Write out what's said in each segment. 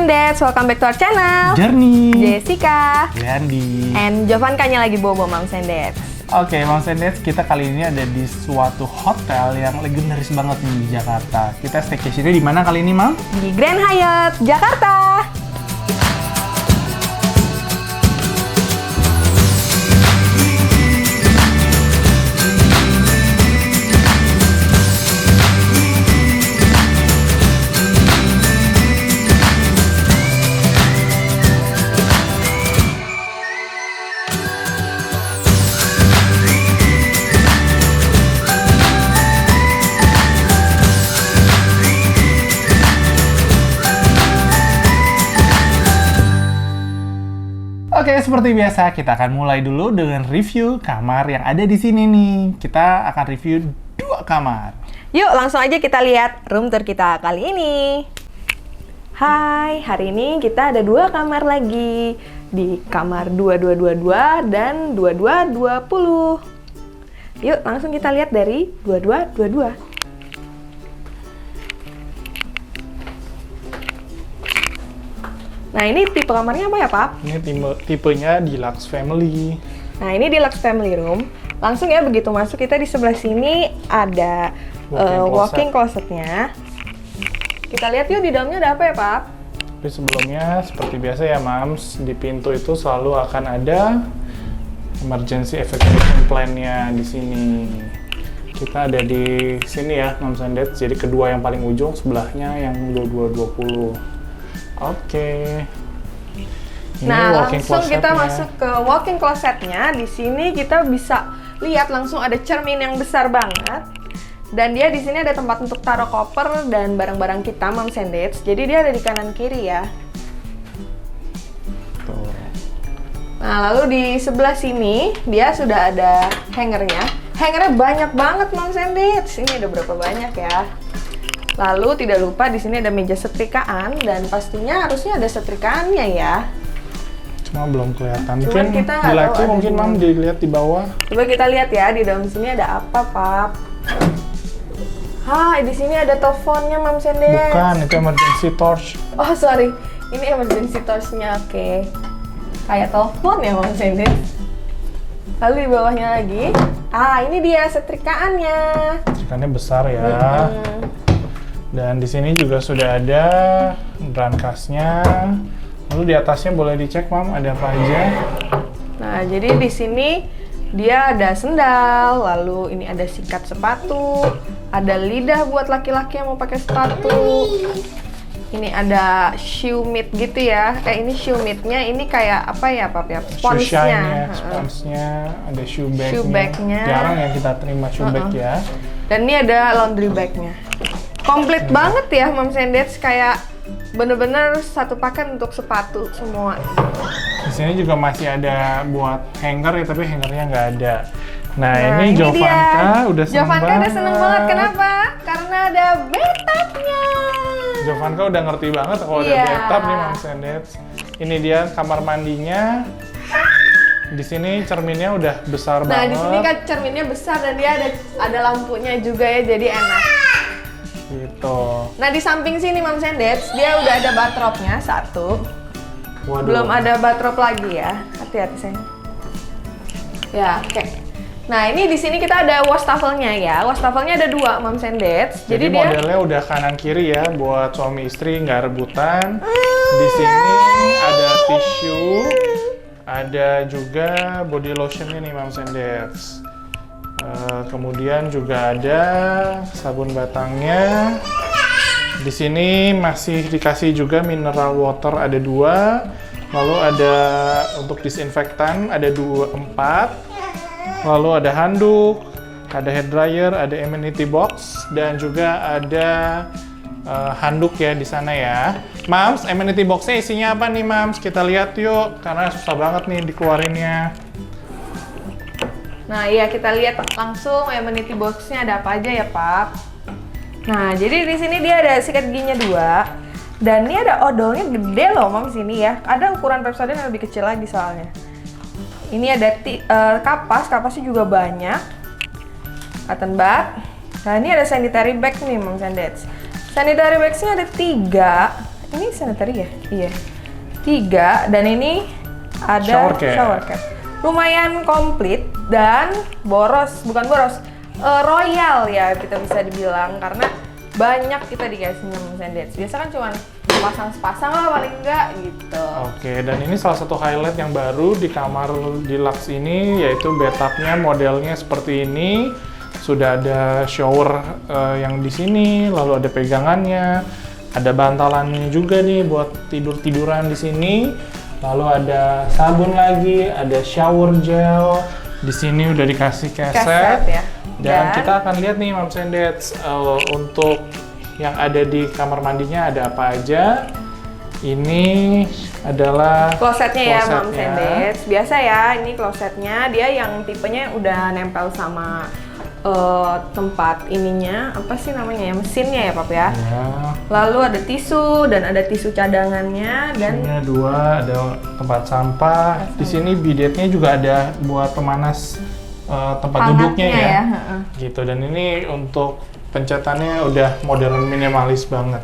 and Dads, welcome back to our channel. Journey, Jessica, Leandi, and Jovankanya lagi bobo Moms and Dads. Oke, Moms and Dads, kita kali ini ada di suatu hotel yang legendaris banget nih di Jakarta. Kita staycation-nya di mana kali ini, Mam? Di Grand Hyatt, Jakarta. Oke, seperti biasa kita akan mulai dulu dengan review kamar yang ada di sini nih. Kita akan review 2 kamar. Yuk, langsung aja kita lihat room tour kita kali ini. Hai, hari ini kita ada 2 kamar lagi. Di kamar 2222 dan 2220. Yuk, langsung kita lihat dari 2222. Nah, ini tipe kamarnya apa ya, Pap? Ini tipenya Deluxe Family. Nah, ini Deluxe Family Room. Langsung ya, begitu masuk kita di sebelah sini ada walk-in closet-nya. Kita lihat yuk di dalamnya ada apa ya, Pap? Tapi sebelumnya, seperti biasa ya, Mams, di pintu itu selalu akan ada emergency evacuation plan-nya di sini. Kita ada di sini ya, Moms and Dads. Jadi kedua yang paling ujung, sebelahnya yang 2220. Oke. Nah, langsung kita masuk ke walk-in closet-nya. Di sini kita bisa lihat langsung ada cermin yang besar banget. Dan dia di sini ada tempat untuk taruh koper dan barang-barang kita, Moms and Dads. Jadi dia ada di kanan kiri ya. Tuh. Nah, lalu di sebelah sini dia sudah ada hangernya. Hangernya banyak banget, Moms and Dads. Ini ada berapa banyak ya? Lalu tidak lupa di sini ada meja setrikaan dan pastinya harusnya ada setrikaannya ya. Cuma belum kelihatan. Cuman Mungkin kita nggak di tahu live mungkin Mam dilihat di bawah. Coba kita lihat ya di dalam sini ada apa, Pap? Hai, di sini ada teleponnya, Moms and Dads. Bukan, itu emergency torch. Oh, sorry. Ini emergency torch-nya, oke. Kayak telepon ya, Moms and Dads. Lalu di bawahnya lagi, ini dia setrikaannya. Setrikannya besar ya. Dan di sini juga sudah ada brankas-nya. Lalu di atasnya boleh dicek, Mam, ada apa aja? Nah, jadi di sini dia ada sendal, lalu ini ada sikat sepatu, ada lidah buat laki-laki yang mau pakai sepatu. Ini ada shoe mitt gitu ya. Ini shoe mitt-nya ini kayak apa ya, Pap ya? Sponsnya. Sponsnya, ada shoe bag-nya. Shoe bag-nya. Jarang ya kita terima shoe bag ya. Dan ini ada laundry bag-nya. Komplit banget ya, Moms and Dads, kayak bener-bener satu paket untuk sepatu semua. Di sini juga masih ada buat hanger ya, tapi hangernya nggak ada. Nah, ini Jovanka udah seneng Jovanka banget. udah seneng banget, kenapa? Karena ada bathtub-nya. Jovanka udah ngerti banget kalau ada bathtub nih, Moms and Dads. Ini dia kamar mandinya. Di sini cerminnya udah besar banget. Nah, di sini kan cerminnya besar dan dia ada lampunya juga ya, jadi enak. Gitu. Nah, di samping sini Moms and Dads, dia udah ada bathrobe-nya satu. Waduh. Belum ada bathrobe lagi ya. Hati-hati sayang. Ya, oke. Nah, ini di sini kita ada wastafel-nya ya. Wastafel-nya ada 2, Moms and Dads. Jadi modelnya udah kanan kiri ya, buat suami istri nggak rebutan. Di sini ada tisu, ada juga body lotion-nya nih, Moms and Dads. Kemudian juga ada sabun batangnya. Di sini masih dikasih juga mineral water ada 2. Lalu ada untuk disinfektan ada 4. Lalu ada handuk, ada hair dryer, ada amenity box, dan juga ada handuk ya di sana ya. Mams, amenity box-nya isinya apa nih, Mams? Kita lihat yuk, karena susah banget nih dikeluarinnya. Nah, iya kita lihat langsung amenity box-nya ada apa aja ya, Pap. Nah, jadi di sini dia ada sikat giginya 2. Dan ini ada odolnya gede loh, Moms, sini ya. Ada ukuran Pepsodent yang lebih kecil lagi soalnya. Ini ada kapasnya juga banyak. Cotton bud. Nah, ini ada sanitary bag nih, Moms and Dads. Sanitary bags-nya ada 3. Ini sanitary ya? Iya. 3, dan ini ada shower cap. Lumayan komplit dan bukan boros, royal ya kita bisa dibilang, karena banyak kita dikasihnya Moms and Dads. Biasa kan cuma sepasang lah paling enggak gitu. Oke, dan ini salah satu highlight yang baru di kamar deluxe ini, yaitu bathtubnya modelnya seperti ini. Sudah ada shower yang di sini, lalu ada pegangannya, ada bantalannya juga nih buat tiduran di sini. Lalu ada sabun lagi, ada shower gel. Di sini udah dikasih keset ya. Dan kita akan lihat nih Moms and Dads untuk yang ada di kamar mandinya ada apa aja. Ini adalah klosetnya ya Moms and Dads. Biasa ya, ini klosetnya dia yang tipenya udah nempel sama tempat ininya, apa sih namanya ya, mesinnya ya Pap ya. Lalu ada tisu dan ada tisu cadangannya, dan tisunya 2, ada tempat sampah. Di sini bidetnya juga ada buat pemanas tempat duduknya ya. Gitu, dan ini untuk pencetannya udah modern minimalis banget.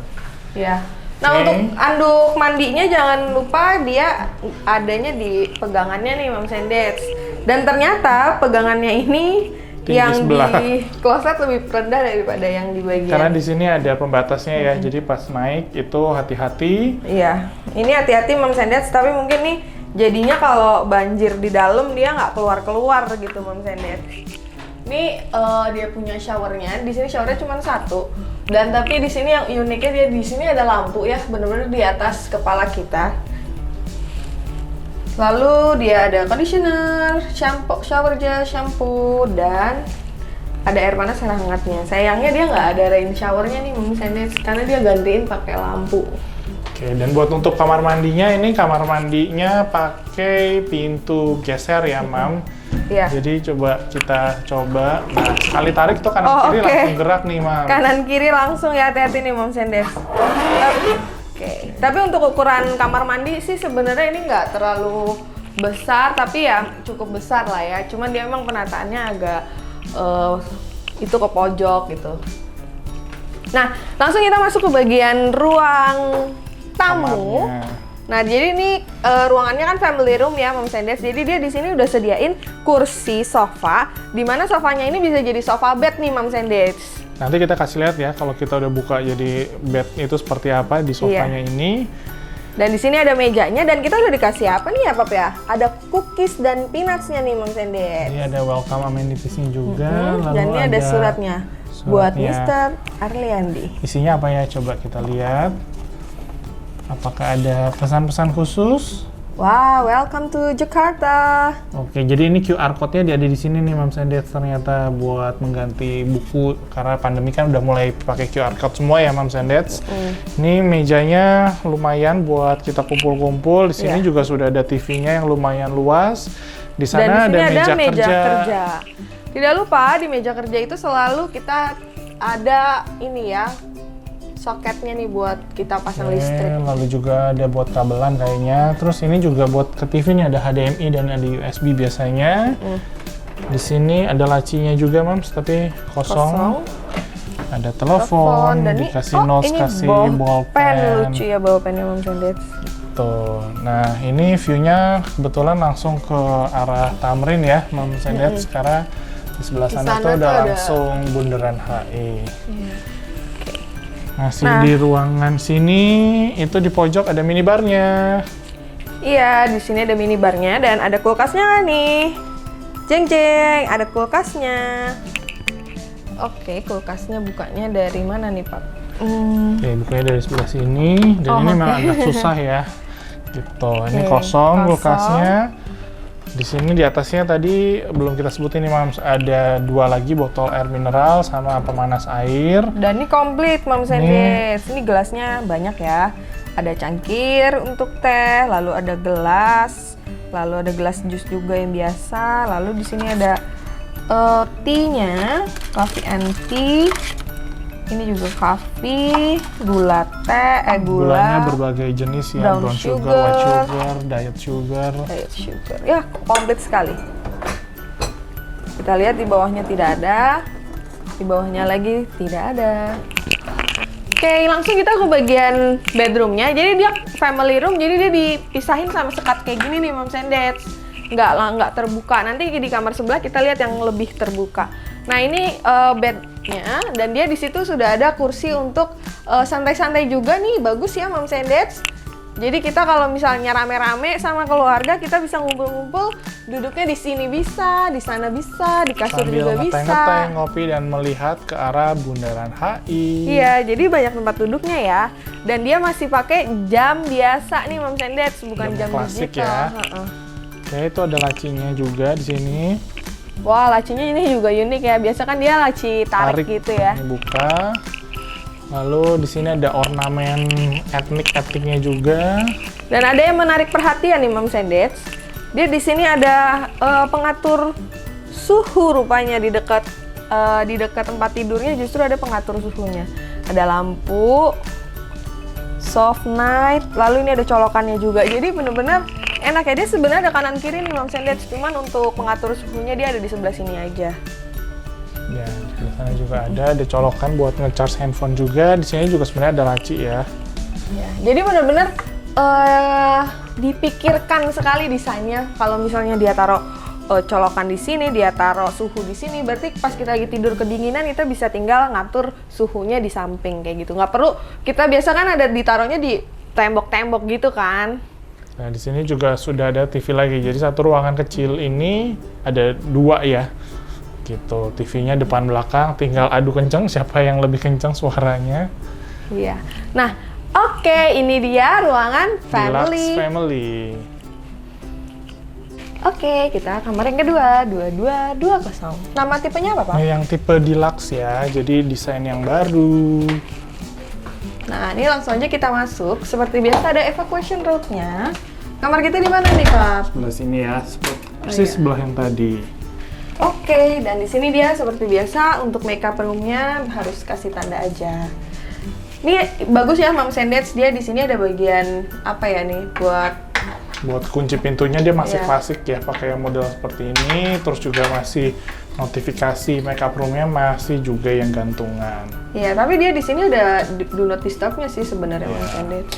Ya. Nah, untuk anduk mandinya jangan lupa dia adanya di pegangannya nih Moms and Dads. Dan ternyata pegangannya ini yang di kloset lebih rendah daripada yang di bagian. Karena di sini ada pembatasnya ya, jadi pas naik itu hati-hati. Iya, ini hati-hati Moms and Dads, tapi mungkin nih jadinya kalau banjir di dalam dia nggak keluar-keluar gitu Moms and Dads. Ini dia punya showernya. Di sini showernya cuma 1. Dan tapi di sini yang uniknya dia di sini ada lampu ya, bener-bener di atas kepala kita. Lalu dia ada conditioner, shampoo, shower gel, shampoo, dan ada air panas air hangatnya. Sayangnya dia nggak ada rain showernya nih Moms and Dads, karena dia gantiin pakai lampu. Oke, dan buat untuk kamar mandinya, ini kamar mandinya pakai pintu geser ya Mam. Iya. Jadi kita coba. Nah, sekali tarik tuh kanan kiri langsung gerak nih Mam. Kanan kiri langsung ya, hati-hati nih Moms and Dads. Tapi untuk ukuran kamar mandi sih sebenarnya ini nggak terlalu besar, tapi ya cukup besar lah ya. Cuman dia memang penataannya agak itu ke pojok gitu. Nah, langsung kita masuk ke bagian ruang tamu. Nah, jadi ini ruangannya kan family room ya Moms and Dads. Jadi dia di sini udah sediain kursi sofa, di mana sofanya ini bisa jadi sofa bed nih Moms and Dads. Nanti kita kasih lihat ya kalau kita udah buka jadi bed itu seperti apa di sofanya ini. Dan di sini ada mejanya, dan kita udah dikasih apa nih ya Pap ya? Ada cookies dan peanuts-nya nih Moms and Dads. Ini ada welcome amenities-nya juga. Lalu dan ini ada suratnya buat Mr. Arliandi. Isinya apa ya? Coba kita lihat. Apakah ada pesan-pesan khusus? Wow, welcome to Jakarta. Oke, jadi ini QR code-nya ada di sini nih Moms and Dads, ternyata buat mengganti buku karena pandemi kan udah mulai pakai QR code semua ya Moms and Dads. Ini mejanya lumayan buat kita kumpul-kumpul. Di sini juga sudah ada TV-nya yang lumayan luas. Di sana dan di sini ada meja kerja. Tidak lupa di meja kerja itu selalu kita ada ini ya, soketnya nih buat kita pasang listrik. Lalu juga ada buat kabelan kayaknya. Terus ini juga buat ke TV nih, ada HDMI dan ada USB biasanya. Di sini ada lacinya juga Moms, tapi kosong. Ada telepon, dan dikasih notes, kasih bolpen. Lucu ya bolpennya Moms and Dads. Tuh. Nah, ini view-nya kebetulan langsung ke arah Tamrin ya Moms and Dads. Karena di sebelah sana tuh udah langsung Bundaran HI. Nah, di ruangan sini itu di pojok ada minibarnya. Iya, di sini ada minibarnya dan ada kulkasnya kan nih. Jeng jeng, ada kulkasnya. Oke, kulkasnya bukanya dari mana nih Pak? Oke, bukanya dari sebelah sini. Dan ini memang agak susah ya. Gitu. Ini kosong kulkasnya. Di sini di atasnya tadi belum kita sebutin nih Moms, ada 2 lagi botol air mineral sama pemanas air. Dan ini komplit Moms and Dads. Ini gelasnya banyak ya. Ada cangkir untuk teh, lalu ada gelas, lalu ada gelas jus juga yang biasa. Lalu di sini ada tea-nya, coffee and tea. Ini juga coffee, gula teh, gulanya berbagai jenis ya, brown sugar, white sugar, diet sugar. Ya, komplit sekali. Kita lihat di bawahnya tidak ada, di bawahnya lagi tidak ada. Oke, langsung kita ke bagian bedroomnya. Jadi dia family room, jadi dia dipisahin sama sekat kayak gini nih, Moms and Dads. Nggak terbuka. Nanti di kamar sebelah kita lihat yang lebih terbuka. Nah ini bednya, dan dia di situ sudah ada kursi untuk santai-santai juga nih, bagus ya Moms and Dads. Jadi kita kalau misalnya rame-rame sama keluarga, kita bisa ngumpul-ngumpul, duduknya di sini bisa, di sana bisa, di kasur Sambil juga ngeteh-ngeteh, bisa. ngopi dan melihat ke arah Bundaran HI. Iya, jadi banyak tempat duduknya ya. Dan dia masih pakai jam biasa nih Moms and Dads, bukan jam klasik digital. ya. Heeh. Oke, itu ada lacinya juga di sini. Wah, lacinya ini juga unik ya. Biasa kan dia laci tarik gitu ya. Ini buka. Lalu di sini ada ornamen etnik-etniknya juga. Dan ada yang menarik perhatian nih Moms and Dads. Dia di sini ada pengatur suhu rupanya di dekat tempat tidurnya, justru ada pengatur suhunya. Ada lampu, soft night, lalu ini ada colokannya juga. Jadi bener-bener enak ya. Dia sebenarnya ada kanan kiri nih Moms and Dads, cuman untuk pengatur suhunya dia ada di sebelah sini aja. Ya, di sana juga ada colokan buat nge-charge handphone juga. Di sini juga sebenarnya ada laci ya. Ya, jadi benar-benar dipikirkan sekali desainnya. Kalau misalnya dia taruh colokan di sini, dia taruh suhu di sini, berarti pas kita lagi tidur kedinginan kita bisa tinggal ngatur suhunya di samping kayak gitu. Nggak perlu, kita biasa kan ada ditaruhnya di tembok-tembok gitu kan. Nah, di sini juga sudah ada TV lagi. Jadi satu ruangan kecil ini ada 2 ya. Gitu, TV-nya depan belakang, tinggal adu kenceng siapa yang lebih kenceng suaranya. Iya. Nah, oke, ini dia ruangan Deluxe family. family. Oke, kita kamar yang kedua, 2220. Nama tipenya apa, Pak? Ini yang tipe deluxe ya, jadi desain yang baru. Nah, ini langsung aja kita masuk. Seperti biasa ada evacuation route-nya. Kamar kita di mana nih, Pak? Sebelah sini ya, persis sebelah yang tadi. Oke, dan di sini dia seperti biasa untuk makeup room-nya harus kasih tanda aja. Ini bagus ya Moms and Dads, dia di sini ada bagian apa ya nih Buat kunci pintunya dia masih Iya. klasik ya, pakai model seperti ini. Terus juga masih notifikasi makeup room-nya masih juga yang gantungan. ya, tapi dia di sini ada do not disturb-nya sih sebenarnya Moms and Dads.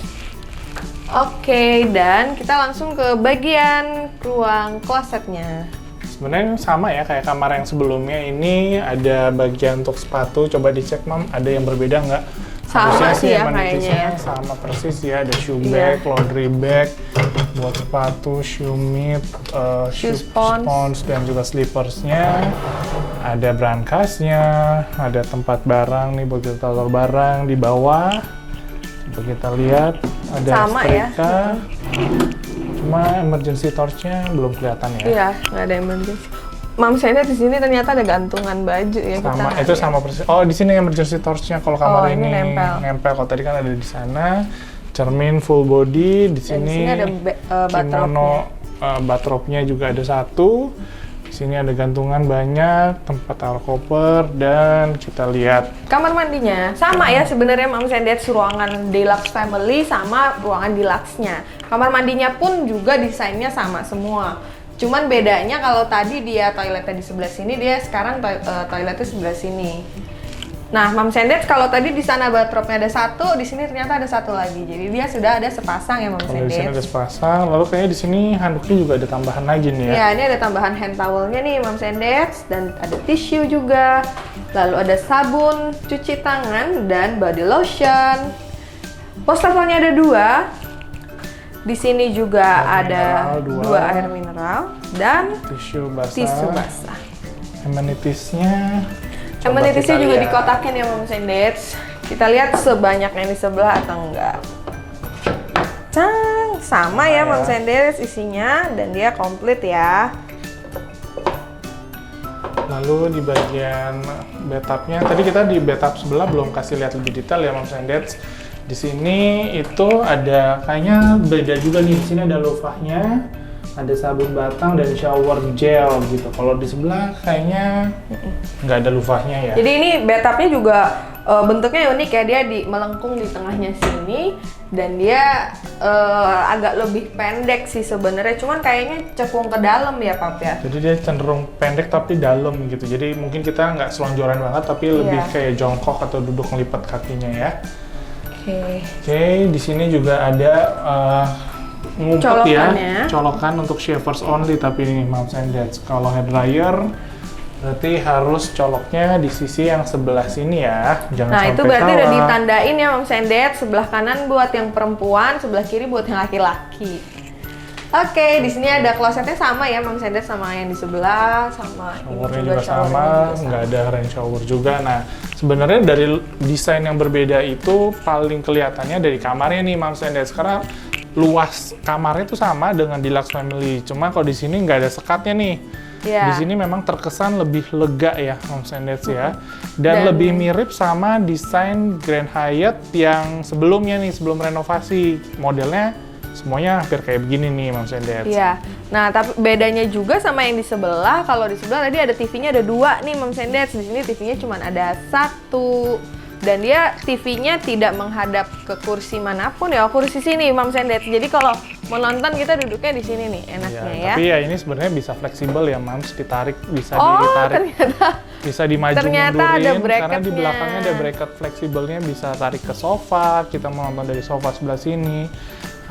Oke, dan kita langsung ke bagian ruang klosetnya. Sebenarnya sama ya kayak kamar yang sebelumnya. Ini ada bagian untuk sepatu. Coba dicek Mam, ada yang berbeda nggak? Sama Harusnya sih ya amenities-nya kayaknya ya. sama persis ya. Ada shoe Iya. bag, laundry bag, buat sepatu, shoe mitt, Shoe shoe spons. spons, dan juga slippersnya. Ada brankasnya, ada tempat barang nih buat kita taruh barang di bawah. Coba kita lihat, ada Sama ya. setrika. Cuma emergency torch-nya belum kelihatan ya. Iya, nggak ada emergency. Moms and Dads di sini ternyata ada gantungan baju ya. Sama, kita itu lihat. sama persis. Oh, di sini emergency torch-nya. Kalau kamar ini ini nempel. Kalau tadi kan ada di sana. Cermin full body. Di Dan sini, di sini ada bathrobe-nya. kimono, bathrobe-nya juga ada 1. Di sini ada gantungan banyak, tempat taruh koper, dan kita lihat Kamar mandinya sama ya sebenarnya Moms and Dads, ruangan deluxe family sama ruangan deluxe-nya. Kamar mandinya pun juga desainnya sama semua. Cuman bedanya kalau tadi dia toiletnya di sebelah sini, dia sekarang toiletnya sebelah sini. Nah, Moms and Dads kalau tadi di sana bathrobe-nya ada 1, di sini ternyata ada 1 lagi. Jadi dia sudah ada sepasang ya Moms kalau and di sini Dads. ada sepasang. Lalu kayaknya di sini handuknya juga ada tambahan lagi nih ya. Ya, ini ada tambahan hand towel-nya nih Moms and Dads, dan ada tisu juga. Lalu ada sabun cuci tangan dan body lotion. Wastafelnya ada 2. Di sini juga Air ada mineral, 2 air mineral dan Tisu basah. tisu basah. Amenities-nya. Coba Amenities-nya kita juga lihat. dikotakin ya Moms and Dads. Kita lihat sebanyak yang di sebelah atau enggak. Sama ya ya. Moms and Dads isinya, dan dia komplit ya. Lalu di bagian bathtubnya, tadi kita di bathtub sebelah belum kasih lihat lebih detail ya Moms and Dads. Di sini itu ada kayaknya beda juga nih. Di sini ada loofahnya, ada sabun batang dan shower gel gitu. Kalau di sebelah kayaknya nggak ada loofahnya ya. Jadi ini bathtubnya juga bentuknya unik ya, dia melengkung di tengahnya sini, dan dia agak lebih pendek sih sebenarnya, cuman kayaknya cekung ke dalam ya Pap ya. Jadi dia cenderung pendek tapi dalam gitu. Jadi mungkin kita nggak selonjoran banget tapi lebih Iya. kayak jongkok atau duduk ngelipat kakinya ya. Oke, di sini juga ada ngumpet Colokannya. ya, colokan untuk shavers only. Tapi ini moms and dads, kalau hair dryer berarti harus coloknya di sisi yang sebelah sini ya, jangan Nah, sampai itu berarti salah. udah ditandain ya moms and dads, sebelah kanan buat yang perempuan, sebelah kiri buat yang laki-laki. Oke, di sini ada klosetnya sama ya moms and dads, sama yang di sebelah, sama Showernya ini juga sama, nggak ada rain shower juga. Nah, sebenarnya dari desain yang berbeda itu paling kelihatannya dari kamarnya nih moms and dads, karena luas kamarnya itu sama dengan Deluxe Family. Cuma kalau di sini nggak ada sekatnya nih. Ya. Di sini memang terkesan lebih lega ya moms and dads ya. Dan lebih mirip sama desain Grand Hyatt yang sebelumnya nih, sebelum renovasi. Modelnya semuanya hampir kayak begini nih moms and dads. Iya. Nah, tapi bedanya juga sama yang di sebelah. Kalau di sebelah tadi ada TV-nya ada 2 nih moms and dads. Di sini TV-nya cuma ada 1. Dan dia TV-nya tidak menghadap ke kursi manapun ya, kursi sini moms and dads. Jadi kalau mau nonton kita duduknya di sini nih, enaknya ya. Tapi ya ini sebenarnya bisa fleksibel ya moms, ditarik, bisa Oh, ditarik. ternyata. Bisa dimaju Ternyata mundurin, ada karena di bracketnya. belakangnya ada bracket fleksibelnya, bisa tarik ke sofa, kita mau nonton dari sofa sebelah sini,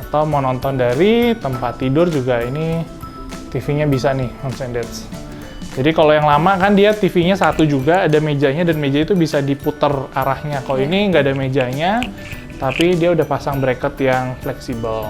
atau mau nonton dari tempat tidur juga ini TV-nya bisa nih moms and dads. Jadi kalau yang lama kan dia TV-nya 1 juga, ada mejanya, dan meja itu bisa diputer arahnya. Kalau ini nggak ada mejanya, tapi dia udah pasang bracket yang fleksibel.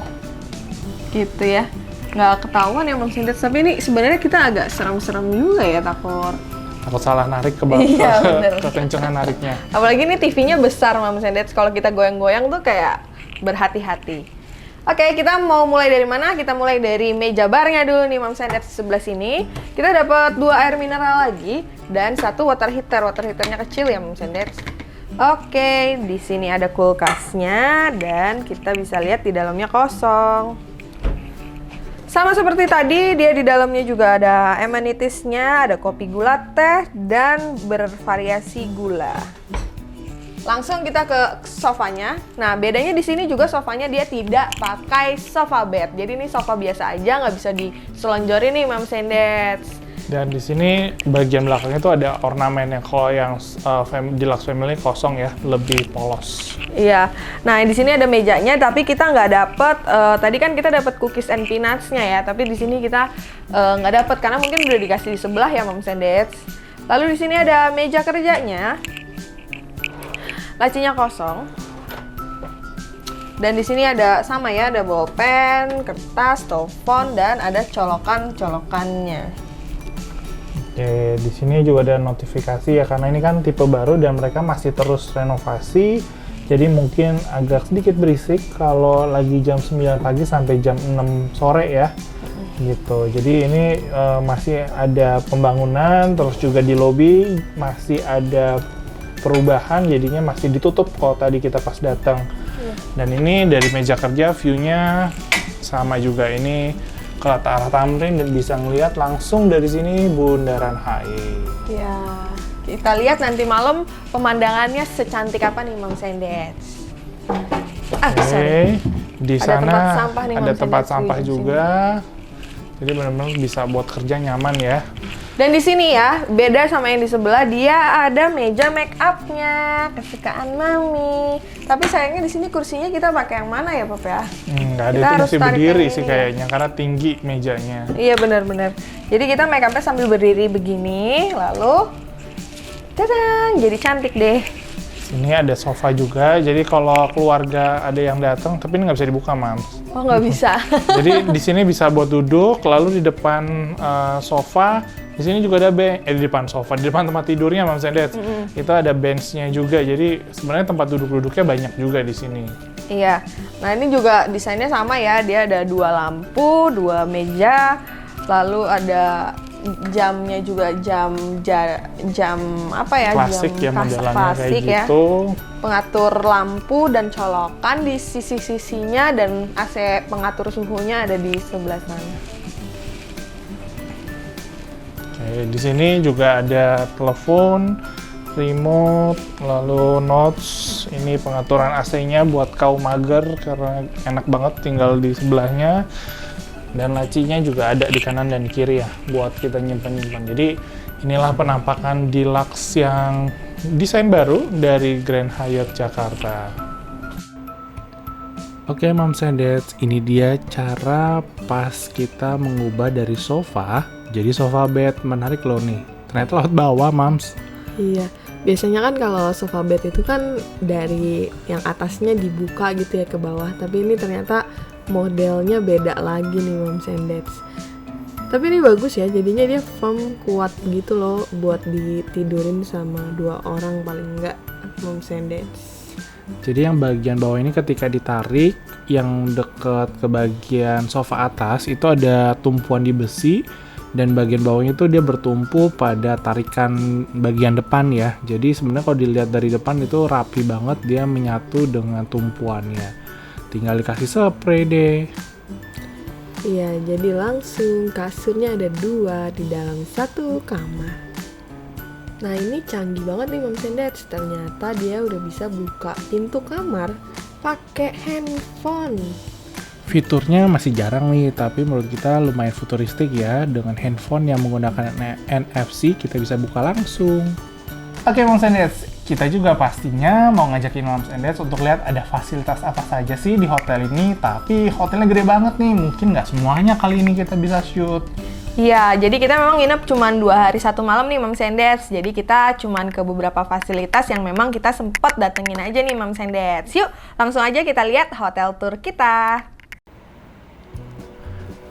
Gitu ya. Nggak ketahuan ya moms and dads, tapi ini sebenarnya kita agak serem-serem juga ya, takut. Takut salah narik ke bawah, Iya, bener. kekencengan nariknya. Apalagi ini TV-nya besar moms and dads, kalau kita goyang-goyang tuh kayak berhati-hati. Oke, kita mau mulai dari mana? Kita mulai dari meja barnya dulu nih moms and dads, sebelah sini. Kita dapat 2 air mineral lagi dan 1 water heater. Water heaternya kecil ya moms and dads. Oke, di sini ada kulkasnya dan kita bisa lihat di dalamnya kosong. Sama seperti tadi, dia di dalamnya juga ada amenities-nya, ada kopi gula teh dan bervariasi gula. Langsung kita ke sofanya. Nah, bedanya di sini juga sofanya dia tidak pakai sofa bed. Jadi ini sofa biasa aja, nggak bisa diselonjorin nih moms and dads. Dan di sini bagian belakangnya itu ada ornamennya. Kalau yang Deluxe Family kosong ya, lebih polos. Iya. Nah, di sini ada mejanya, tapi kita nggak dapet. Tadi kan kita dapat cookies and peanuts-nya ya, tapi di sini kita nggak dapet karena mungkin udah dikasih di sebelah ya moms and dads. Lalu di sini ada meja kerjanya. Lacinya kosong. Dan di sini ada sama ya, ada bolpen, kertas, telepon, dan ada colokan-colokannya. Oke, di sini juga ada notifikasi ya, karena ini kan tipe baru dan mereka masih terus renovasi. Jadi mungkin agak sedikit berisik kalau lagi jam 9 pagi sampai jam 6 sore ya. Gitu. Jadi ini masih ada pembangunan, terus juga di lobi masih ada perubahan, jadinya masih ditutup kalau tadi kita pas datang. Dan ini dari meja kerja view-nya sama juga, ini ke arah Tamrin dan bisa ngelihat langsung dari sini Bundaran HI. Ya, kita lihat nanti malam pemandangannya secantik apa nih moms and dads. Sorry. Di Ada sana tempat sampah nih, ada Moms and tempat Dads, sampah di sini. juga. Jadi benar-benar bisa buat kerja nyaman ya. Dan di sini ya, beda sama yang di sebelah, dia ada meja make up-nya, kesukaan mami. Tapi sayangnya di sini kursinya kita pakai yang mana ya, Pap ya? Nggak ada, Kita itu harus mesti tarik berdiri yang sih ini. kayaknya, karena tinggi mejanya. Iya benar-benar. Jadi kita make up-nya sambil berdiri begini, lalu tadang, jadi cantik deh. Ini ada sofa juga, jadi kalau keluarga ada yang datang, tapi ini nggak bisa dibuka, Mams. Oh nggak bisa. Jadi di sini bisa buat duduk, lalu di depan sofa, di sini juga ada di depan sofa, di depan tempat tidurnya, Mams and Dads. Itu ada bench-nya juga, jadi sebenarnya tempat duduk-duduknya banyak juga di sini. Iya. Nah ini juga desainnya sama ya, dia ada 2 lampu, 2 meja, lalu ada jamnya juga jam apa ya, Klasik ya, jam modelannya kayak klasik ya. gitu. Pengatur lampu dan colokan di sisi-sisinya, dan AC pengatur suhunya ada di sebelah sana. Oke, di sini juga ada telepon, remote, lalu notes. Ini pengaturan AC-nya buat kaum mager karena enak banget tinggal di sebelahnya. Dan lacinya juga ada di kanan dan kiri ya, buat kita nyimpan-nyimpan. Jadi inilah penampakan deluxe yang desain baru dari Grand Hyatt Jakarta. Oke, Moms and Dads, ini dia cara pas kita mengubah dari sofa jadi sofa bed. Menarik loh nih. Ternyata lewat bawah, Moms. Iya, biasanya kan kalau sofa bed itu kan dari yang atasnya dibuka gitu ya ke bawah. Tapi ini ternyata modelnya beda lagi nih Moms and Dads. Tapi ini bagus ya, jadinya dia firm, kuat gitu loh buat ditidurin sama 2 orang paling enggak Moms and Dads. Jadi yang bagian bawah ini ketika ditarik, yang deket ke bagian sofa atas itu ada tumpuan di besi, dan bagian bawahnya itu dia bertumpu pada tarikan bagian depan ya. Jadi sebenarnya kalau dilihat dari depan itu rapi banget, dia menyatu dengan tumpuannya. Tinggal dikasih spray deh. Iya, jadi langsung kasurnya ada 2 di dalam 1 kamar. Nah ini canggih banget nih Moms and Dads, ternyata dia udah bisa buka pintu kamar pakai handphone. Fiturnya masih jarang nih, tapi menurut kita lumayan futuristik ya. Dengan handphone yang menggunakan NFC, kita bisa buka langsung. Oke Moms and Dads, kita juga pastinya mau ngajakin Moms and Dads untuk lihat ada fasilitas apa saja sih di hotel ini. Tapi hotelnya gede banget nih, mungkin nggak semuanya kali ini kita bisa shoot. Iya, jadi kita memang nginep cuma 2 hari 1 malam nih Moms and Dads. Jadi kita cuma ke beberapa fasilitas yang memang kita sempat datengin aja nih Moms and Dads. Yuk, langsung aja kita lihat hotel tour kita.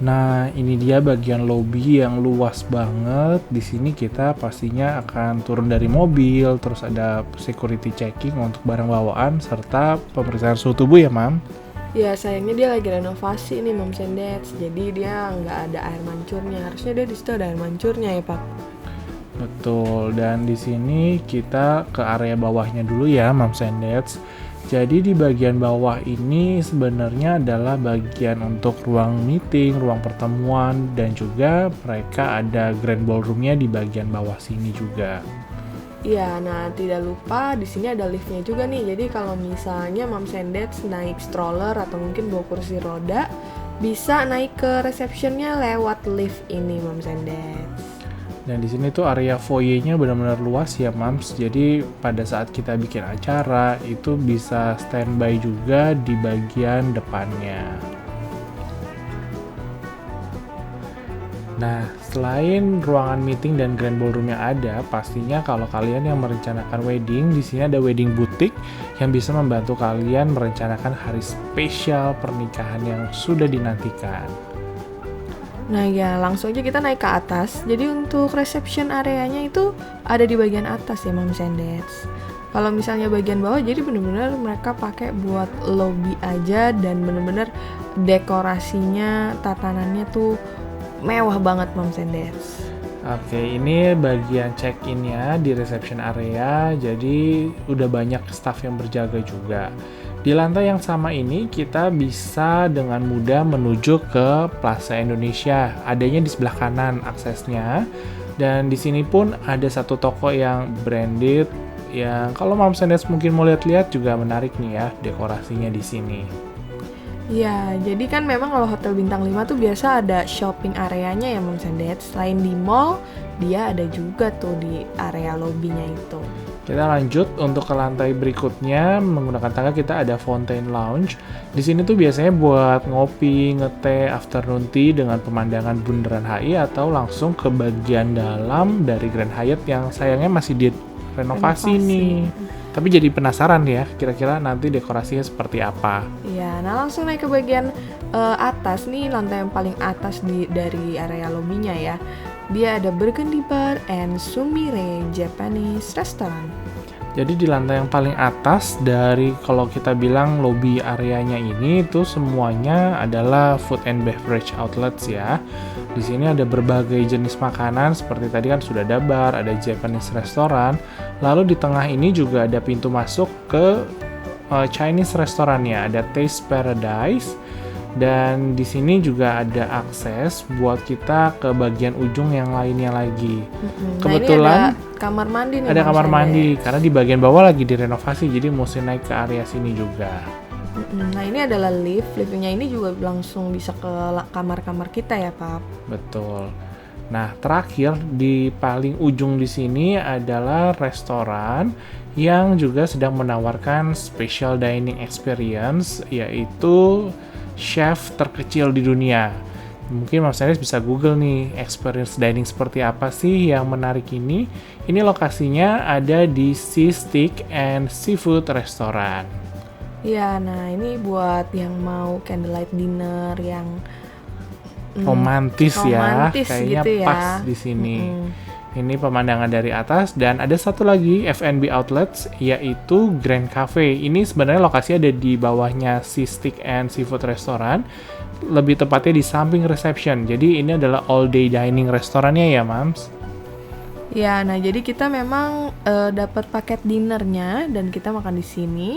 Nah, ini dia bagian lobby yang luas banget. Di sini kita pastinya akan turun dari mobil, terus ada security checking untuk barang bawaan serta pemeriksaan suhu tubuh ya, Mam. Ya sayangnya dia lagi renovasi nih Moms and Dads, jadi dia nggak ada air mancurnya. Harusnya dia di situ ada air mancurnya ya Pak. Betul, dan di sini kita ke area bawahnya dulu ya Moms and Dads. Jadi di bagian bawah ini sebenarnya adalah bagian untuk ruang meeting, ruang pertemuan, dan juga mereka ada grand ballroom-nya di bagian bawah sini juga. Iya, nah tidak lupa di sini ada liftnya juga nih. Jadi kalau misalnya Moms and Dads naik stroller atau mungkin bawa kursi roda, bisa naik ke receptionnya lewat lift ini Moms and Dads. Dan di sini tuh area foyer-nya benar-benar luas ya, Mams. Jadi pada saat kita bikin acara itu bisa standby juga di bagian depannya. Nah, selain ruangan meeting dan grand ballroom yang ada, pastinya kalau kalian yang merencanakan wedding, di sini ada wedding boutique yang bisa membantu kalian merencanakan hari spesial pernikahan yang sudah dinantikan. Nah ya, langsung aja kita naik ke atas. Jadi untuk reception areanya itu ada di bagian atas ya Moms and Dads. Kalau misalnya bagian bawah, jadi bener-bener mereka pakai buat lobby aja, dan bener-bener dekorasinya, tatanannya tuh mewah banget Moms and Dads. Oke, ini bagian check-in-nya di reception area, jadi udah banyak staff yang berjaga juga. Di lantai yang sama ini kita bisa dengan mudah menuju ke Plaza Indonesia. Adanya di sebelah kanan aksesnya. Dan di sini pun ada satu toko yang branded yang kalau Moms and Dads mungkin mau lihat-lihat juga menarik nih ya dekorasinya di sini. Ya, jadi kan memang kalau hotel bintang 5 tuh biasa ada shopping areanya ya Moms and Dads. Selain di mall, dia ada juga tuh di area lobbynya itu. Kita lanjut untuk ke lantai berikutnya, menggunakan tangga kita ada Fountain Lounge. Di sini tuh biasanya buat ngopi, ngeteh, afternoon tea dengan pemandangan Bundaran HI atau langsung ke bagian dalam dari Grand Hyatt yang sayangnya masih direnovasi nih. Tapi jadi penasaran ya, kira-kira nanti dekorasinya seperti apa. Iya, nah langsung naik ke bagian atas nih, lantai yang paling atas dari area lobbynya ya. Dia ada Burgundy Bar and Sumire Japanese Restaurant. Jadi di lantai yang paling atas dari kalau kita bilang lobby areanya ini itu semuanya adalah food and beverage outlets ya. Di sini ada berbagai jenis makanan seperti tadi kan sudah ada bar, ada Japanese restaurant. Lalu di tengah ini juga ada pintu masuk ke Chinese restorannya, ada Taste Paradise. Dan di sini juga ada akses buat kita ke bagian ujung yang lainnya lagi. Kebetulan nah, ini ada kamar mandi nih. Ada kamar mandi karena di bagian bawah lagi direnovasi, jadi mesti naik ke area sini juga. Nah ini adalah liftnya ini juga langsung bisa ke kamar-kamar kita ya Pak. Betul. Nah, terakhir di paling ujung di sini adalah restoran yang juga sedang menawarkan special dining experience, yaitu chef terkecil di dunia. Mungkin Mas Enes bisa Google nih, experience dining seperti apa sih yang menarik ini. Ini lokasinya ada di Sea Steak and Seafood Restaurant. Ya, nah ini buat yang mau candlelight dinner yang Romantis ya, romantis kayaknya gitu ya. pas di sini. Ini pemandangan dari atas dan ada satu lagi F&B outlets yaitu Grand Cafe. Ini sebenarnya lokasi ada di bawahnya Sea Steak and Seafood Restaurant, lebih tepatnya di samping reception. Jadi ini adalah all day dining restorannya ya, Mams. Ya, nah jadi kita memang dapat paket dinernya dan kita makan di sini.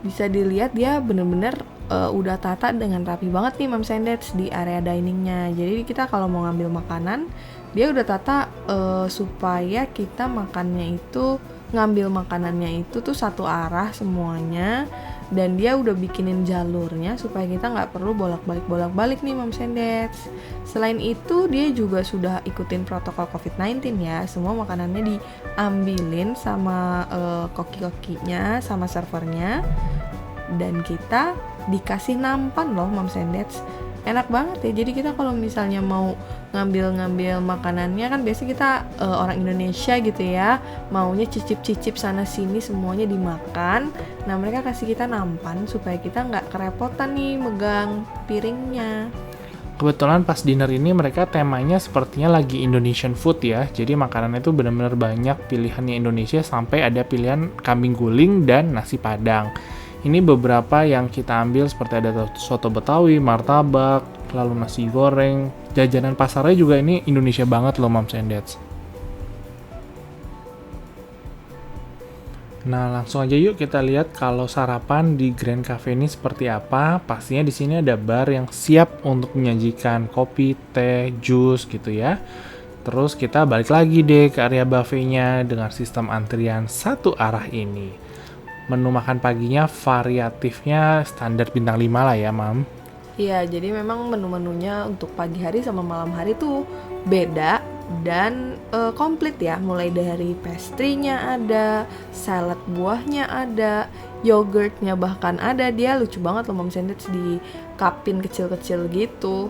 Bisa dilihat dia bener-bener udah tata dengan rapi banget nih Moms and Dads di area diningnya. Jadi kita kalau mau ngambil makanan, dia udah tata supaya kita ngambil makanannya itu tuh satu arah semuanya. Dan dia udah bikinin jalurnya supaya kita nggak perlu bolak-balik nih Moms and Dads. Selain itu dia juga sudah ikutin protokol COVID-19 ya. Semua makanannya diambilin sama koki-kokinya, sama servernya. Dan kita dikasih nampan loh Moms and Dads. Enak banget ya. Jadi kita kalau misalnya mau ngambil makanannya kan biasa kita orang Indonesia gitu ya, maunya cicip-cicip sana sini semuanya dimakan. Nah mereka kasih kita nampan supaya kita nggak kerepotan nih megang piringnya. Kebetulan pas dinner ini mereka temanya sepertinya lagi Indonesian food ya. Jadi makanannya itu benar-benar banyak pilihannya Indonesia sampai ada pilihan kambing guling dan nasi padang. Ini beberapa yang kita ambil seperti ada soto Betawi, martabak, lalu nasi goreng. Jajanan pasarnya juga ini Indonesia banget loh Moms and Dads. Nah, langsung aja yuk kita lihat kalau sarapan di Grand Cafe ini seperti apa. Pastinya di sini ada bar yang siap untuk menyajikan kopi, teh, jus gitu ya. Terus kita balik lagi deh ke area buffetnya dengan sistem antrian satu arah ini. Menu makan paginya variatifnya standar bintang 5 lah ya, Mam. Iya, jadi memang menu-menunya untuk pagi hari sama malam hari tuh beda dan komplit ya. Mulai dari pastry-nya ada, salad buahnya ada, yogurtnya bahkan ada. Dia lucu banget loh Moms and Dads di cupin kecil-kecil gitu.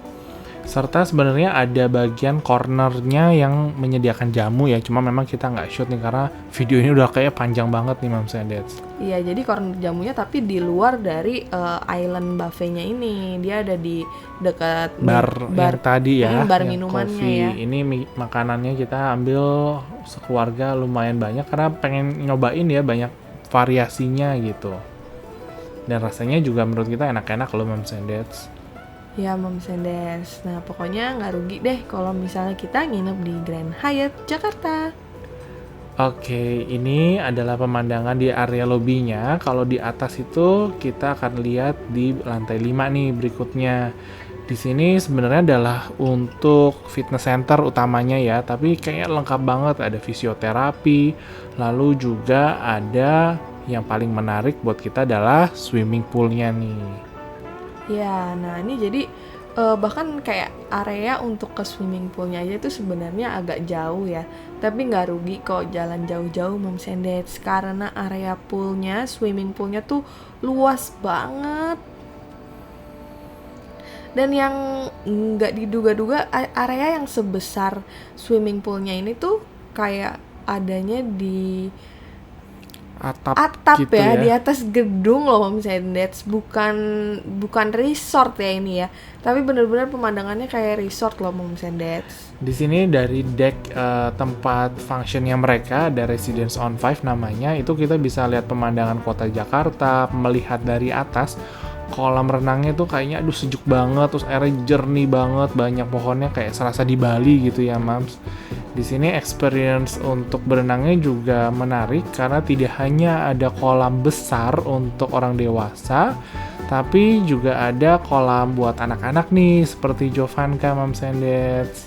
Serta sebenarnya ada bagian cornernya yang menyediakan jamu ya. Cuma memang kita nggak shoot nih karena video ini udah kayak panjang banget nih Moms and Dads. Iya, jadi corner jamunya tapi di luar dari island buffetnya ini. Dia ada di dekat Bar yang tadi ya, bar yang minumannya coffee. ya. Ini makanannya kita ambil sekeluarga lumayan banyak karena pengen nyobain ya banyak variasinya gitu. Dan rasanya juga menurut kita enak-enak loh Moms and Dads. Ya Moms and Dads. Nah pokoknya nggak rugi deh kalau misalnya kita nginep di Grand Hyatt Jakarta. Oke, ini adalah pemandangan di area lobbynya. Kalau di atas itu kita akan lihat di lantai 5 nih berikutnya. Di sini sebenarnya adalah untuk fitness center utamanya ya, tapi kayaknya lengkap banget. Ada fisioterapi, lalu juga ada yang paling menarik buat kita adalah swimming poolnya nih. Ya, nah ini jadi bahkan kayak area untuk ke swimming poolnya aja itu sebenarnya agak jauh ya. Tapi nggak rugi kok jalan jauh-jauh Moms and Dads karena area poolnya, swimming poolnya tuh luas banget. Dan yang nggak diduga-duga area yang sebesar swimming poolnya ini tuh kayak adanya di atap gitu ya, di atas gedung loh Moms and Dads, bukan resort ya ini ya, tapi bener-bener pemandangannya kayak resort loh Moms and Dads. Di sini dari deck tempat functionnya mereka ada Residence on 5 namanya, itu kita bisa lihat pemandangan kota Jakarta, melihat dari atas. Kolam renangnya tuh kayaknya aduh sejuk banget, terus airnya jernih banget, banyak pohonnya kayak serasa di Bali gitu ya Mams. Di sini experience untuk berenangnya juga menarik karena tidak hanya ada kolam besar untuk orang dewasa, tapi juga ada kolam buat anak-anak nih seperti Jovanka Moms and Dads.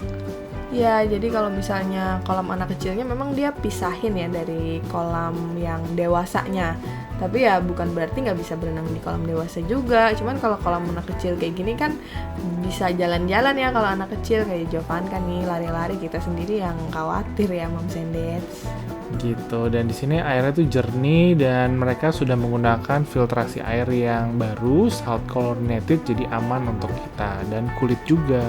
Ya, jadi kalau misalnya kolam anak kecilnya memang dia pisahin ya dari kolam yang dewasanya. Tapi ya bukan berarti nggak bisa berenang di kolam dewasa juga. Cuman kalau kolam anak kecil kayak gini kan bisa jalan-jalan ya kalau anak kecil kayak Jovan kan nih lari-lari, kita sendiri yang khawatir ya Moms and Dads. Gitu. Dan di sini airnya tuh jernih dan mereka sudah menggunakan filtrasi air yang baru, salt chlorinated, jadi aman untuk kita dan kulit juga.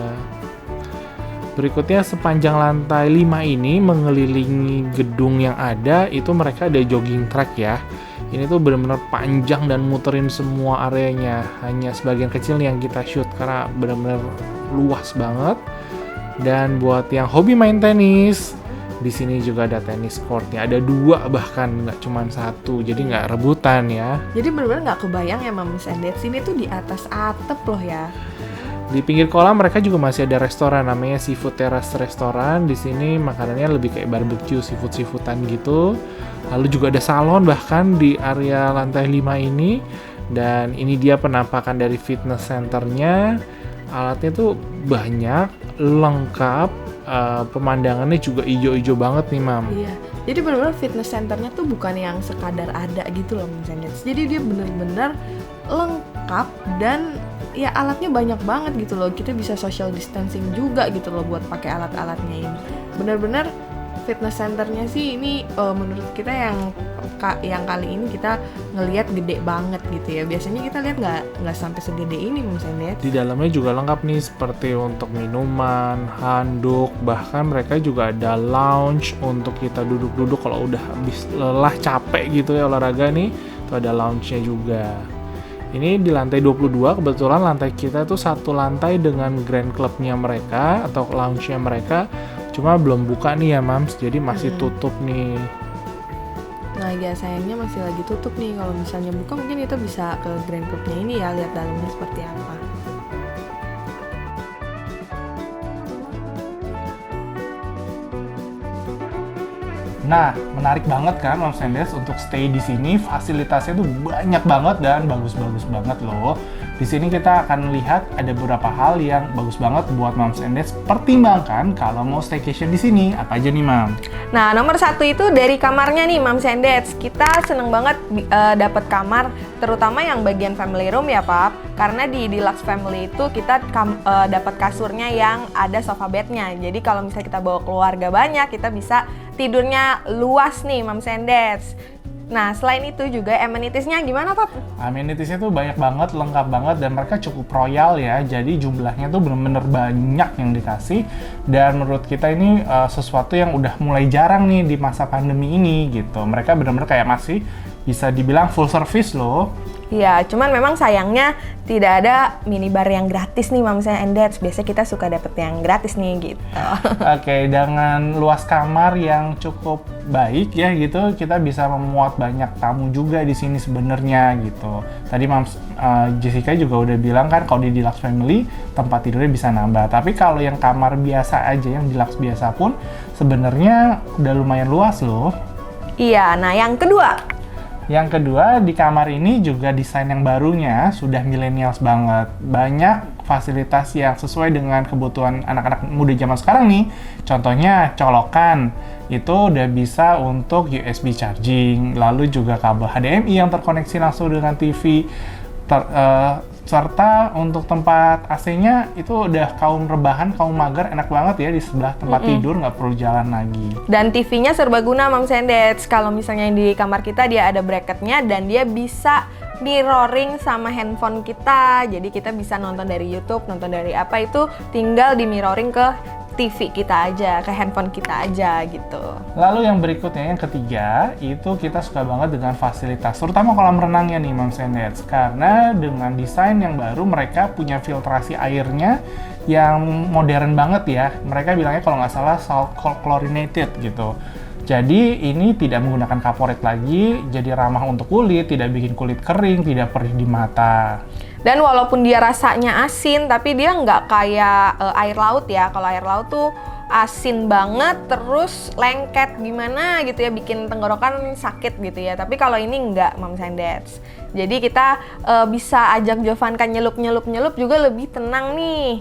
Berikutnya sepanjang lantai 5 ini mengelilingi gedung yang ada itu mereka ada jogging track ya. Ini tuh benar-benar panjang dan muterin semua areanya. Hanya sebagian kecil nih yang kita shoot karena benar-benar luas banget. Dan buat yang hobi main tenis, di sini juga ada tenis courtnya. Ada 2 bahkan, nggak cuma 1. Jadi nggak rebutan ya. Jadi benar-benar nggak kebayang ya Moms and Dads, ini tuh di atas atap loh ya. Di pinggir kolam mereka juga masih ada restoran namanya Seafood Terrace Restoran. Di sini makanannya lebih kayak barbecue seafood-seafoodan gitu. Lalu juga ada salon bahkan di area lantai 5 ini. Dan ini dia penampakan dari fitness centernya. Alatnya tuh banyak, lengkap, pemandangannya juga ijo-ijo banget nih Mam. Iya, jadi benar-benar fitness centernya tuh bukan yang sekadar ada gitu loh Moms and Dads. Jadi dia benar-benar lengkap dan ya alatnya banyak banget gitu loh. Kita bisa social distancing juga gitu loh buat pakai alat-alatnya ini. Benar-benar fitness centernya sih ini menurut kita yang kali ini kita ngelihat gede banget gitu ya. Biasanya kita lihat nggak sampai segede ini misalnya. Di dalamnya juga lengkap nih seperti untuk minuman, handuk, bahkan mereka juga ada lounge untuk kita duduk-duduk kalau udah habis lelah capek gitu ya olahraga nih. Tuh ada lounge-nya juga. Ini di lantai 22, kebetulan lantai kita tuh satu lantai dengan grand club-nya mereka atau lounge-nya mereka. Cuma belum buka nih ya Mams, jadi masih tutup nih. Nah ya sayangnya masih lagi tutup nih. Kalau misalnya buka mungkin kita bisa ke grand club-nya ini ya, lihat dalamnya seperti apa. Nah, menarik banget kan Moms and Dads untuk stay di sini. Fasilitasnya tuh banyak banget dan bagus-bagus banget loh. Di sini kita akan lihat ada beberapa hal yang bagus banget buat Moms and Dads pertimbangkan kalau mau staycation di sini. Apa aja nih, Mam? Nah, nomor 1 itu dari kamarnya nih Moms and Dads. Kita seneng banget dapat kamar, terutama yang bagian family room ya, Pap. Karena di Deluxe Family itu kita dapat kasurnya yang ada sofa bednya. Jadi kalau misalnya kita bawa keluarga banyak, kita bisa tidurnya luas nih Moms and Dads. Nah, selain itu juga amenities-nya gimana, Pap? Amenities-nya tuh banyak banget, lengkap banget, dan mereka cukup royal ya. Jadi jumlahnya tuh bener-bener banyak yang dikasih. Dan menurut kita ini sesuatu yang udah mulai jarang nih di masa pandemi ini gitu. Mereka bener-bener kayak masih bisa dibilang full service loh. Iya, cuman memang sayangnya tidak ada minibar yang gratis nih Moms and Dads. Biasanya kita suka dapet yang gratis nih gitu. Oke, dengan luas kamar yang cukup baik ya gitu, kita bisa memuat banyak tamu juga di sini sebenarnya gitu. Tadi Moms Jessica juga udah bilang kan kalau di Deluxe Family tempat tidurnya bisa nambah. Tapi kalau yang kamar biasa aja, yang Deluxe biasa pun sebenarnya udah lumayan luas loh. Iya, nah yang kedua. Yang kedua, di kamar ini juga desain yang barunya sudah millennials banget. Banyak fasilitas yang sesuai dengan kebutuhan anak-anak muda zaman sekarang nih. Contohnya colokan, itu udah bisa untuk USB charging, lalu juga kabel HDMI yang terkoneksi langsung dengan TV, serta untuk tempat AC-nya itu udah kaum rebahan, kaum mager, enak banget ya di sebelah tempat tidur, nggak perlu jalan lagi. Dan TV-nya serbaguna Moms and Dads. Kalau misalnya di kamar kita dia ada bracketnya dan dia bisa mirroring sama handphone kita. Jadi kita bisa nonton dari YouTube, nonton dari apa itu tinggal di mirroring ke TV kita aja, ke handphone kita aja gitu. Lalu yang berikutnya, yang ketiga, itu kita suka banget dengan fasilitas, terutama kolam renangnya nih Moms and Dads. Karena dengan desain yang baru, mereka punya filtrasi airnya yang modern banget ya. Mereka bilangnya kalau nggak salah salt chlorinated gitu. Jadi ini tidak menggunakan kaporit lagi, jadi ramah untuk kulit, tidak bikin kulit kering, tidak perih di mata. Dan walaupun dia rasanya asin, tapi dia nggak kayak air laut ya. Kalau air laut tuh asin banget, terus lengket gimana gitu ya, bikin tenggorokan sakit gitu ya. Tapi kalau ini nggak Moms and Dads. Jadi kita bisa ajak Jovan kan nyelup juga lebih tenang nih.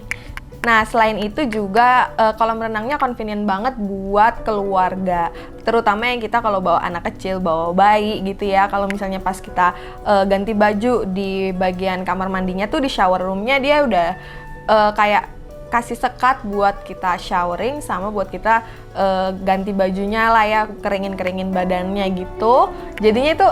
Nah, selain itu juga kolam renangnya convenient banget buat keluarga. Terutama yang kita kalau bawa anak kecil, bawa bayi gitu ya. Kalau misalnya pas kita ganti baju di bagian kamar mandinya tuh di shower roomnya dia udah kayak kasih sekat buat kita showering sama buat kita ganti bajunya lah ya, keringin badannya gitu. Jadinya itu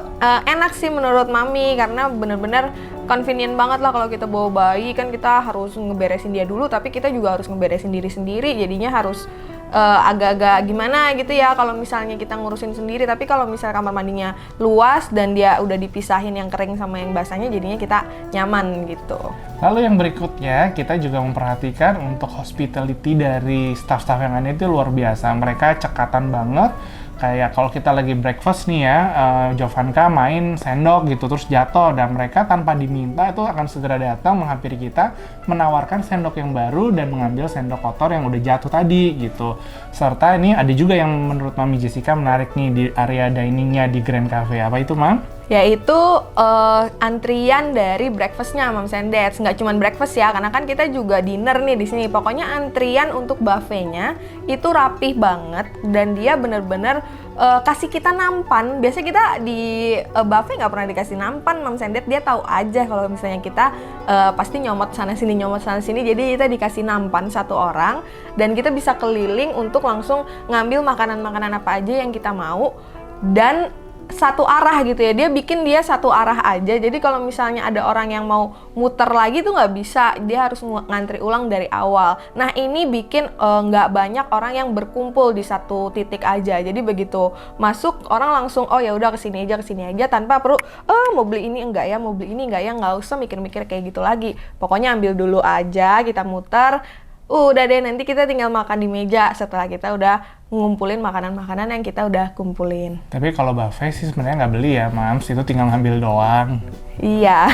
enak sih menurut Mami karena bener-bener convenient banget lah. Kalau kita bawa bayi kan kita harus ngeberesin dia dulu, tapi kita juga harus ngeberesin diri sendiri. Jadinya harus agak-agak gimana gitu ya kalau misalnya kita ngurusin sendiri. Tapi kalau misalnya kamar mandinya luas dan dia udah dipisahin yang kering sama yang basahnya, jadinya kita nyaman gitu. Lalu yang berikutnya, kita juga memperhatikan untuk hospitality dari staff-staff yang ada itu luar biasa. Mereka cekatan banget. Kayak kalau kita lagi breakfast nih ya, Jovanka main sendok gitu, terus jatuh. Dan mereka tanpa diminta itu akan segera datang menghampiri kita, menawarkan sendok yang baru dan mengambil sendok kotor yang udah jatuh tadi gitu. Serta ini ada juga yang menurut Mami Jessica menarik nih di area diningnya di Grand Cafe. Apa itu, Mam? Yaitu antrian dari breakfastnya Moms and Dads. Nggak cuma breakfast ya, karena kan kita juga dinner nih di sini. Pokoknya antrian untuk buffetnya itu rapih banget dan dia bener-bener kasih kita nampan. Biasanya kita di buffet nggak pernah dikasih nampan Moms and Dads. Dia tahu aja kalau misalnya kita pasti nyomot sana sini. Jadi kita dikasih nampan satu orang dan kita bisa keliling untuk langsung ngambil makanan-makanan apa aja yang kita mau dan satu arah gitu ya. Dia bikin dia satu arah aja. Jadi kalau misalnya ada orang yang mau muter lagi tuh nggak bisa. Dia harus ngantri ulang dari awal. Nah ini bikin nggak banyak orang yang berkumpul di satu titik aja. Jadi begitu masuk orang langsung oh ya udah kesini aja tanpa perlu mau beli ini enggak ya, nggak usah mikir-mikir kayak gitu lagi. Pokoknya ambil dulu aja, kita muter. Udah deh, nanti kita tinggal makan di meja setelah kita udah ngumpulin makanan-makanan yang kita udah kumpulin. Tapi kalau buffet sih sebenarnya nggak beli ya, Mams. Itu tinggal ngambil doang. Iya,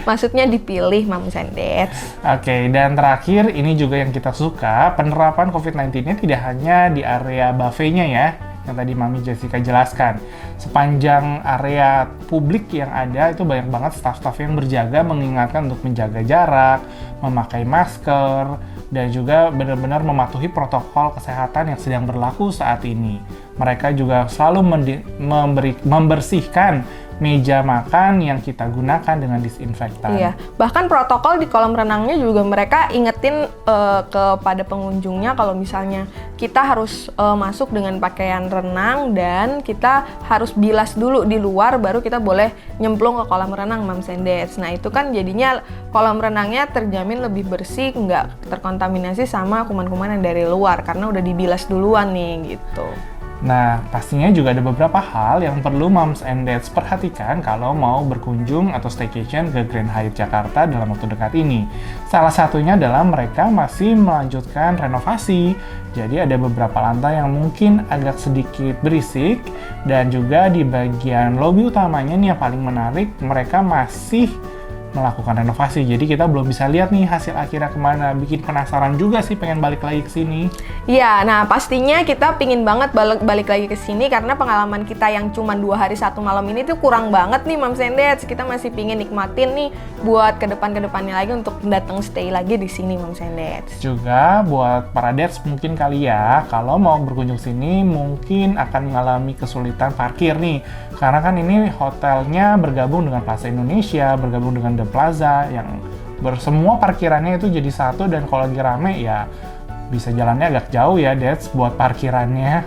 maksudnya dipilih Moms and Dads. Oke, dan terakhir ini juga yang kita suka, penerapan COVID-19-nya tidak hanya di area buffet-nya ya, yang tadi Mami Jessica jelaskan. Sepanjang area publik yang ada itu banyak banget staff-staff yang berjaga mengingatkan untuk menjaga jarak, memakai masker, dan juga benar-benar mematuhi protokol kesehatan yang sedang berlaku saat ini. Mereka juga selalu membersihkan meja makan yang kita gunakan dengan disinfektan. Iya, bahkan protokol di kolam renangnya juga mereka ingetin kepada pengunjungnya kalau misalnya kita harus masuk dengan pakaian renang dan kita harus bilas dulu di luar baru kita boleh nyemplung ke kolam renang Moms and Dads. Nah itu kan jadinya kolam renangnya terjamin lebih bersih, nggak terkontaminasi sama kuman-kuman yang dari luar karena udah dibilas duluan nih gitu. Nah, pastinya juga ada beberapa hal yang perlu Moms and Dads perhatikan kalau mau berkunjung atau staycation ke Grand Hyatt Jakarta dalam waktu dekat ini. Salah satunya adalah mereka masih melanjutkan renovasi. Jadi ada beberapa lantai yang mungkin agak sedikit berisik dan juga di bagian lobi utamanya nih yang paling menarik, mereka masih melakukan renovasi. Jadi kita belum bisa lihat nih hasil akhirnya kemana. Bikin penasaran juga sih pengen balik lagi ke sini. Iya, nah pastinya kita pingin banget balik lagi ke sini karena pengalaman kita yang cuma 2 hari 1 malam ini tuh kurang banget nih Moms and Dads. Kita masih pingin nikmatin nih buat kedepannya lagi untuk datang stay lagi di sini Moms and Dads. Juga buat para dads mungkin kali ya, kalau mau berkunjung sini mungkin akan mengalami kesulitan parkir nih. Karena kan ini hotelnya bergabung dengan Plaza Indonesia, bergabung dengan The Plaza yang semua parkirannya itu jadi satu dan kalau lagi rame ya bisa jalannya agak jauh ya dads buat parkirannya.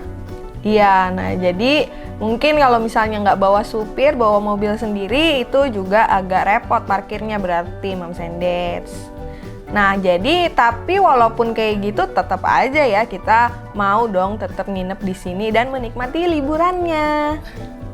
Iya, nah jadi mungkin kalau misalnya nggak bawa supir, bawa mobil sendiri itu juga agak repot parkirnya berarti Moms and Dads. Nah jadi tapi walaupun kayak gitu tetap aja ya kita mau dong tetap nginep di sini dan menikmati liburannya.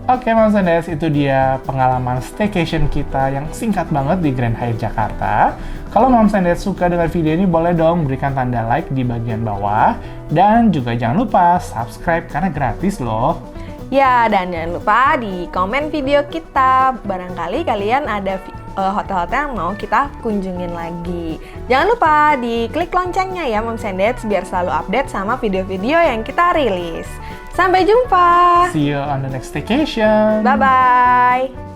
Oke Moms and Dads, itu dia pengalaman staycation kita yang singkat banget di Grand Hyatt Jakarta. Kalau Moms and Dads suka dengan video ini, boleh dong berikan tanda like di bagian bawah. Dan juga jangan lupa subscribe karena gratis loh. Ya, dan jangan lupa di komen video kita. Barangkali kalian ada hotel-hotel yang mau kita kunjungin lagi. Jangan lupa diklik loncengnya ya Moms and Dads biar selalu update sama video-video yang kita rilis. Sampai jumpa. See you on the next staycation. Bye-bye.